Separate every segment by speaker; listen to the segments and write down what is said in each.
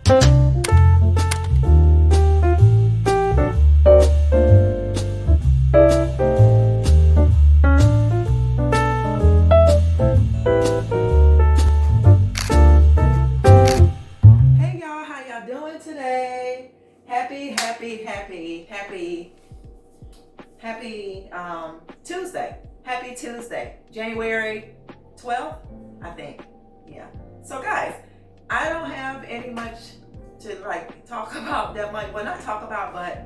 Speaker 1: Hey y'all, how y'all doing today? Happy Tuesday. Happy Tuesday. January 12th, I think. Yeah. So guys, I don't have any much to like talk about that much. Well, not talk about, but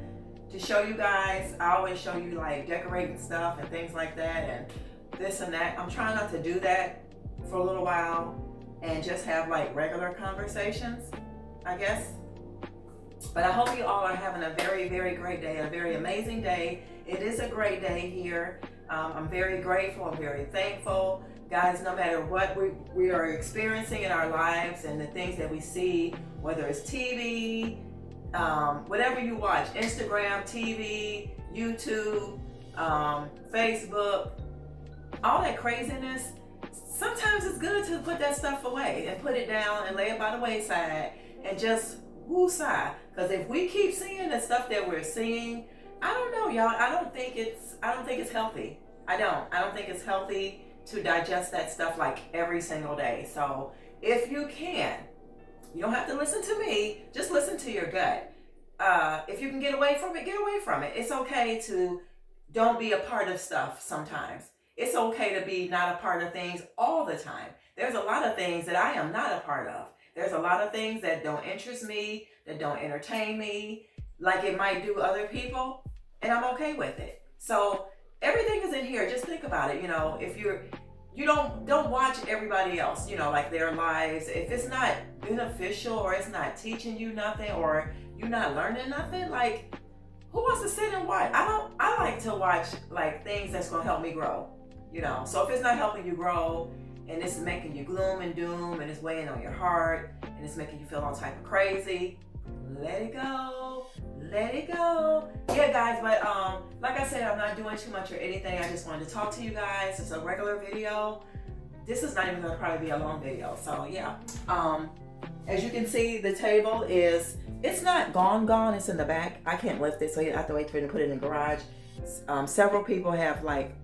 Speaker 1: to show you guys. I always show you like decorating stuff and things like that and this and that. I'm trying not to do that for a little while and just have like regular conversations, I guess. But I hope you all are having a very, very great day, a very amazing day. It is a great day here. I'm very grateful. I'm very thankful. Guys, no matter what we are experiencing in our lives and the things that we see, whether it's TV, whatever you watch, Instagram, TV, YouTube, Facebook, all that craziness, sometimes it's good to put that stuff away and put it down and lay it by the wayside and just woosah. Because if we keep seeing the stuff that we're seeing, I don't know, y'all. I don't think it's healthy. I don't think it's healthy to digest that stuff like every single day. So if you can, you don't have to listen to me. Just listen to your gut. If you can get away from it, get away from it. It's okay to don't be a part of stuff sometimes. It's okay to be not a part of things all the time. There's a lot of things that I am not a part of. There's a lot of things that don't interest me, that don't entertain me, like it might do other people, and I'm okay with it. So everything is in here. Just think about it. You know, if you don't watch everybody else, you know, like their lives. If it's not beneficial or it's not teaching you nothing or you're not learning nothing, like who wants to sit and watch? I like to watch like things that's gonna help me grow. You know, so if it's not helping you grow and it's making you gloom and doom and it's weighing on your heart and it's making you feel all type of crazy, let it go. Let it go. Yeah, guys, but like I said, I'm not doing too much or anything. I just wanted to talk to you guys. It's a regular video. This is not even gonna probably be a long video. So yeah. As you can see, the table it's not gone, it's in the back. I can't lift it, so you have to wait for me to put it in the garage. Several people have like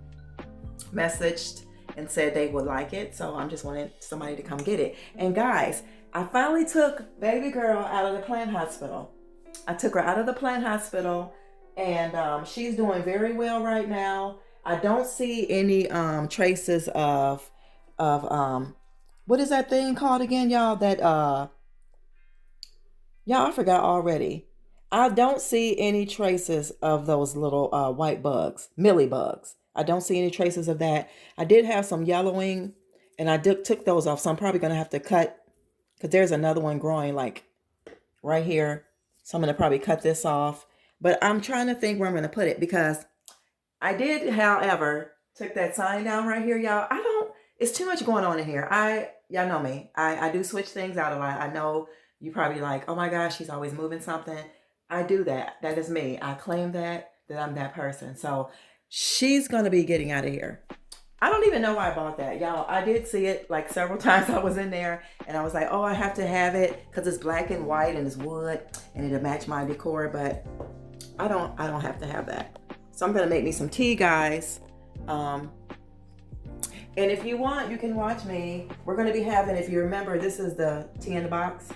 Speaker 1: messaged and said they would like it, so I'm just wanting somebody to come get it. And guys, I finally took baby girl out of the plant hospital. I took her out of the plant hospital and she's doing very well right now. I don't see any traces of what is that thing called again, y'all? That y'all, I forgot already. I don't see any traces of those little white bugs, millie bugs. I don't see any traces of that. I did have some yellowing and I took those off. So I'm probably going to have to cut because there's another one growing like right here. So I'm going to probably cut this off. But I'm trying to think where I'm going to put it because I did, however, took that sign down right here, y'all. It's too much going on in here. Y'all know me. I do switch things out a lot. I know you probably like, oh my gosh, she's always moving something. I do that. That is me. I claim that I'm that person. So she's going to be getting out of here. I don't even know why I bought that, y'all. I did see it like several times. I was in there and I was like, oh, I have to have it because it's black and white and it's wood and it'll match my decor, but I don't have to have that. So I'm going to make me some tea, guys. And if you want, you can watch me. We're going to be having, if you remember, this is the tea in the box.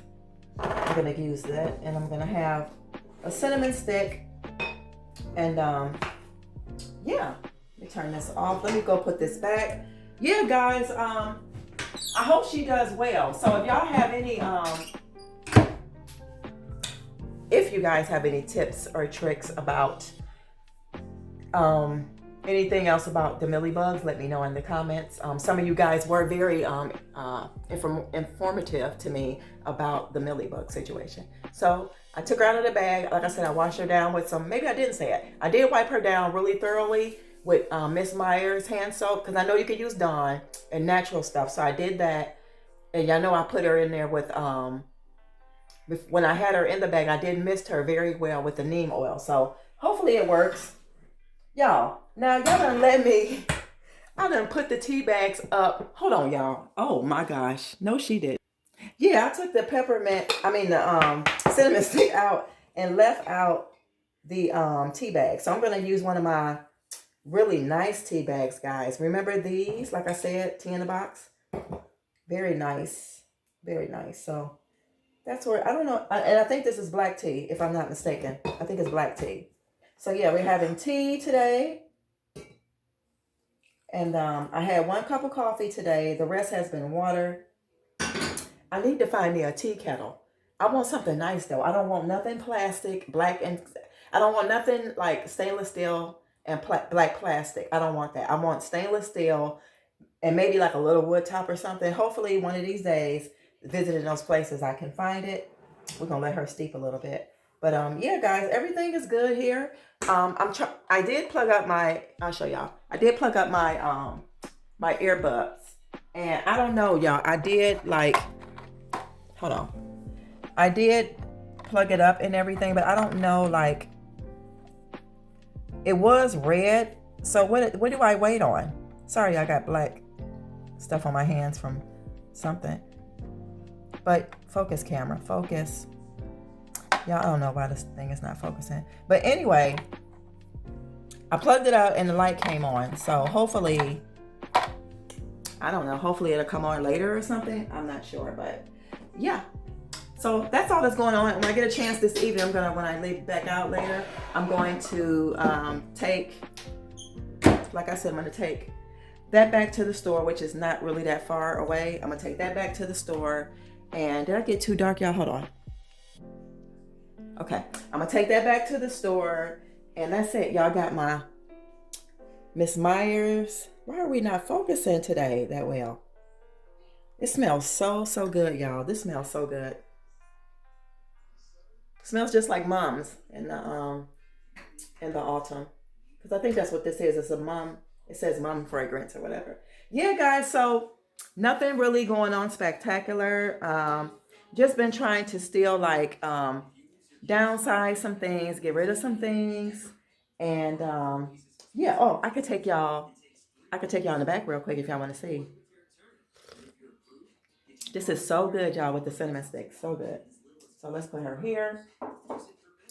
Speaker 1: I'm going to use that and I'm going to have a cinnamon stick and yeah. Let me turn this off. Let me go put this back. Yeah, guys, I hope she does well. So if y'all have any, if you guys have any tips or tricks about anything else about the millie bugs, let me know in the comments. Some of you guys were very informative to me about the millie bug situation. So I took her out of the bag. Like I said, I washed her down with some, maybe I didn't say it. I did wipe her down really thoroughly with Miss Meyer's hand soap because I know you can use Dawn and natural stuff. So I did that. And y'all know I put her in there with, when I had her in the bag, I did mist her very well with the neem oil. So hopefully it works. Y'all, now y'all done let me, I done put the tea bags up. Hold on, y'all. Oh my gosh. No, she did. Yeah, I took the the cinnamon stick out and left out the tea bag. So I'm gonna use one of my really nice tea bags, guys. Remember these? Like I said, tea in the box. Very nice. Very nice. So that's where, I don't know. And I think this is black tea, if I'm not mistaken. I think it's black tea. So yeah, we're having tea today. And I had 1 cup of coffee today. The rest has been water. I need to find me a tea kettle. I want something nice though. I don't want nothing plastic, black, and I don't want nothing like stainless steel and black plastic. I don't want that. I want stainless steel and maybe like a little wood top or something. Hopefully one of these days, visiting those places, I can find it. We're gonna let her steep a little bit. But yeah, guys, everything is good here. I did plug up my, I'll show y'all. I did plug up my my earbuds. And I don't know, y'all. I did like, hold on. I did plug it up and everything, but I don't know, like, it was red. So what do I wait on? Sorry, I got black stuff on my hands from something. But focus, camera, focus. Y'all, I don't know why this thing is not focusing. But anyway, I plugged it out and the light came on. So hopefully, I don't know, hopefully it'll come on later or something. I'm not sure, but yeah. So that's all that's going on. When I get a chance this evening, when I leave back out later, I'm going to like I said, I'm going to take that back to the store, which is not really that far away. I'm going to take that back to the store. And did I get too dark, y'all? Hold on. Okay, I'm going to take that back to the store. And that's it. Y'all got my Miss Myers. Why are we not focusing today that well? It smells so good, y'all. This smells so good. It smells just like Mom's in the autumn. Because I think that's what this is. It's a Mom. It says Mom fragrance or whatever. Yeah, guys. So nothing really going on spectacular. Just been trying to still like downsize some things, get rid of some things, and yeah. Oh, I could take y'all in the back real quick if y'all want to see. This is so good, y'all, with the cinnamon sticks. So good. So let's put her here.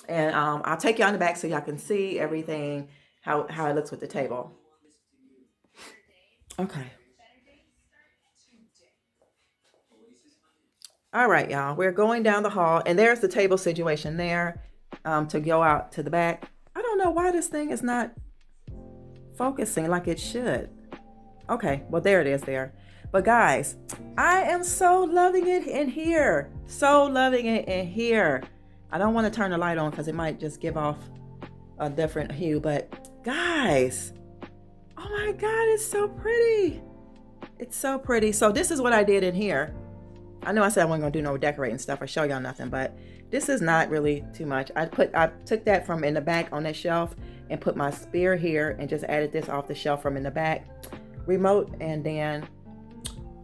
Speaker 1: And I'll take y'all in the back so y'all can see everything, how it looks with the table. Okay. All right, y'all. We're going down the hall. And there's the table situation there to go out to the back. I don't know why this thing is not focusing like it should. Okay. Well, there it is there. But guys, I am so loving it in here. So loving it in here. I don't want to turn the light on because it might just give off a different hue. But guys, oh my God, it's so pretty. It's so pretty. So this is what I did in here. I know I said I wasn't going to do no decorating stuff or show y'all nothing, but this is not really too much. I took that from in the back on that shelf and put my spear here and just added this off the shelf from in the back. Remote, and then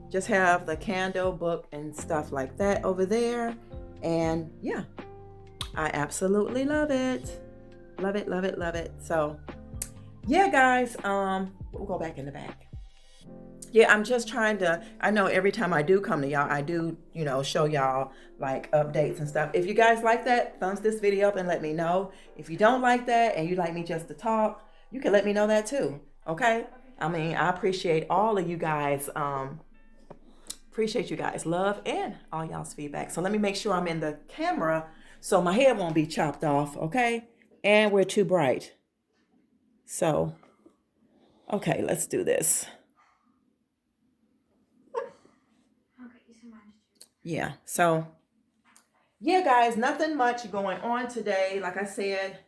Speaker 1: just have the candle, book, and stuff like that over there. And yeah, I absolutely love it. Love it, love it, love it. So yeah, guys, we'll go back in the back. Yeah, I'm just trying to, I know every time I do come to y'all, I do, show y'all like updates and stuff. If you guys like that, thumbs this video up and let me know. If you don't like that and you like me just to talk, you can let me know that too. Okay? I mean, I appreciate all of you guys. Appreciate you guys' love and all y'all's feedback. So let me make sure I'm in the camera so my head won't be chopped off, okay? And we're too bright. So, okay, let's do this. Yeah, so, yeah, guys, nothing much going on today. Like I said,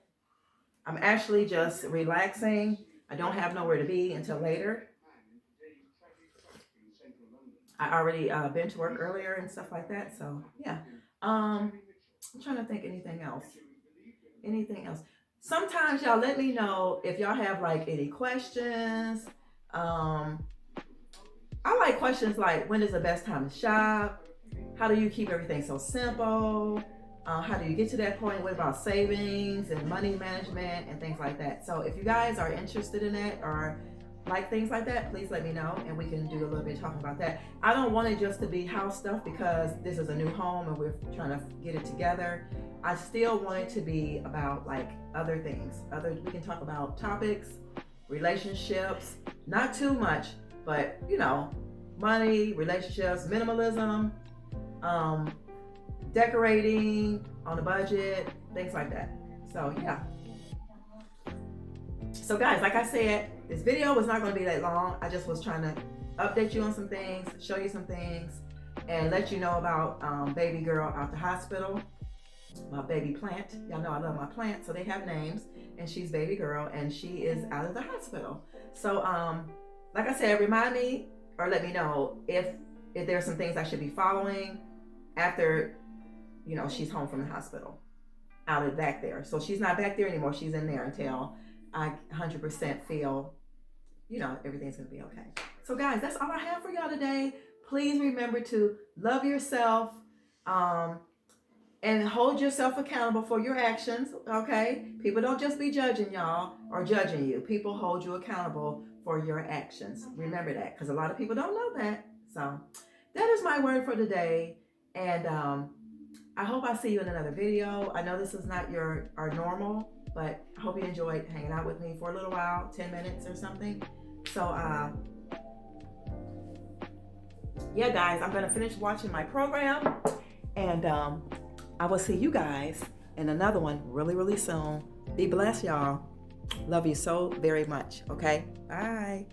Speaker 1: I'm actually just relaxing. I don't have nowhere to be until later. I already been to work earlier and stuff like that. So, yeah. I'm trying to think anything else. Sometimes y'all let me know if y'all have like any questions. I like questions like, when is the best time to shop? How do you keep everything so simple? How do you get to that point? What about savings and money management and things like that? So if you guys are interested in that or like things like that, please let me know and we can do a little bit talking about that. I don't want it just to be house stuff because this is a new home and we're trying to get it together. I still want it to be about like other things. We can talk about topics, relationships, not too much, but you know, money, relationships, minimalism, decorating on a budget, things like that. So yeah. So guys, like I said, this video was not going to be that long. I just was trying to update you on some things, show you some things, and let you know about baby girl out the hospital, my baby plant. Y'all know I love my plant, so they have names, and she's baby girl, and she is out of the hospital. So like I said, remind me or let me know if there's some things I should be following after, you know, she's home from the hospital, out of back there. So she's not back there anymore. She's in there until I 100% feel, you know, everything's gonna be okay. So guys, that's all I have for y'all today. Please remember to love yourself and hold yourself accountable for your actions, okay? People don't just be judging y'all or judging you. People hold you accountable for your actions. Remember that, because a lot of people don't know that. So that is my word for today. And I hope I see you in another video. I know this is not our normal, but I hope you enjoyed hanging out with me for a little while, 10 minutes or something. So yeah, guys, I'm gonna finish watching my program, and I will see you guys in another one really, really soon. Be blessed, y'all. Love you so very much. Okay, bye.